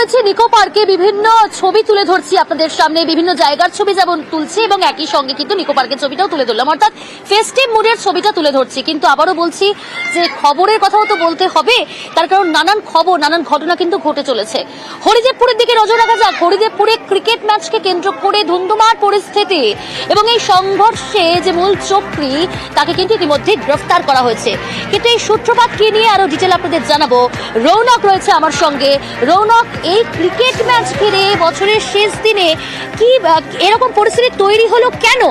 রয়েছে নিকো পার্কে বিভিন্ন ছবি তুলে ধরছি আপনাদের সামনে, বিভিন্ন জায়গার ছবি যেমন তুলছি এবং একই সঙ্গে কিন্তু নিকো পার্কের ছবিটাও তুলে ধরলাম, অর্থাৎ ফেস্টিভ মুডের ছবিটা তুলে ধরছি। কিন্তু আবারও বলছি যে খবরের কথাও তো বলতে হবে, তার কারণ নানান খবর, নানান ঘটনা কিন্তু ঘটে চলেছে। হরিদেবপুরের দিকে নজর রাখা যাক। হরিদেবপুরে ক্রিকেট ম্যাচকে কেন্দ্র করে ধুন্ধুমার পরিস্থিতি এবং এই সংঘর্ষে যে মূল চক্রী তাকে কিন্তু ইতিমধ্যে গ্রেফতার করা হয়েছে। কিন্তু এই সূত্রপাত কি নিয়ে আরো ডিটেল আপনাদের জানাবো। রৌনক রয়েছে আমার সঙ্গে। রৌনক, এই ক্রিকেট ম্যাচ ঘিরে বছরের শেষ দিনে কি এরকম পরিস্থিতি তৈরি হলো কেন?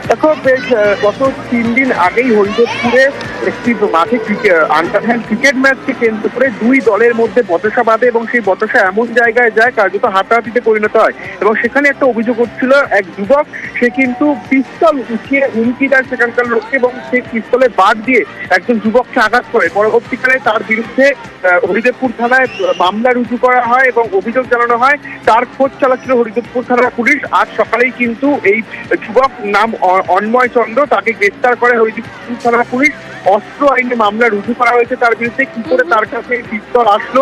দেখো, বেশ গত 3 দিন আগেই হরিদেবপুরে একটি মাঠে আন্তর্জাতিক ক্রিকেট ম্যাচকে কেন্দ্র করে দুই দলের মধ্যে বচসা বাঁধে এবং সেই বচসা এমন জায়গায় যায় কার্যত হাতাহাতিতে পরিণত হয়। এবং সেখানে একটা অভিযোগ হচ্ছিল, এক যুবক সে কিন্তু পিস্তল উঠিয়ে হুমকি দেয় সেখানকার লোককে এবং সেই পিস্তলে বাদ দিয়ে একজন যুবককে আঘাত করে। পরবর্তীকালে তার বিরুদ্ধে হরিদেবপুর থানায় মামলা রুজু করা হয় এবং অভিযোগ জানানো হয়। তার খোঁজ চালাচ্ছিল হরিদেবপুর থানার পুলিশ। আজ সকালেই কিন্তু এই যুবক, নাম অন্ময় চন্দ্র, তাকে গ্রেফতার করে হরিদেবপুর থানার পুলিশ। অস্ত্র আইনে মামলা রুজু করা হয়েছে তার বিরুদ্ধে। কি করে তার কাছে পিস্তল আসলো,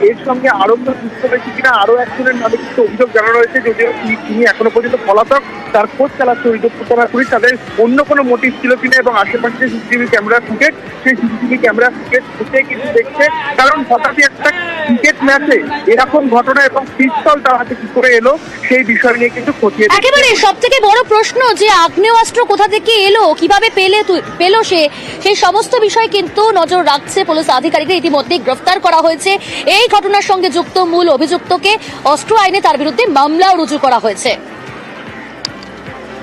এর সঙ্গে আরম্ভ যুক্ত হয়েছে কিনা আরো একজনের নামে কিন্তু অভিযোগ জানানো হয়েছে, যদিও তিনি এখনো পর্যন্ত পলাতক। তার খোঁজ চালাচ্ছে হরিদেবপুর থানার পুলিশ। তাদের অন্য কোনো মোটিভ ছিল কিনা এবং আশেপাশে যে সিসিটিভি ক্যামেরা ফুটেজ, সেই সিসিটিভি ক্যামেরা ফুটেজ ফুটে কিন্তু দেখছে, কারণ হঠাৎই একটা ক্রিকেট ম্যাচে এরকম ঘটনা এবং পিস্তল তার হাতে কি করে এলো সেই বিষয় নিয়ে কিন্তু খতিয়ে একেবারে সব থেকে বড় প্রশ্ন যে আগ্নেয়াস্ত্র কোথা থেকে এলো, কিভাবে পেলো সেই সমস্ত বিষয় কিন্তু নজর রাখছে পুলিশ আধিকারিকরা। ইতিমধ্যে গ্রেফতার করা হয়েছে এই ঘটনার সঙ্গে যুক্ত মূল অভিযুক্তকে। অস্ত্র আইনে তার বিরুদ্ধে মামলাও রুজু করা হয়েছে।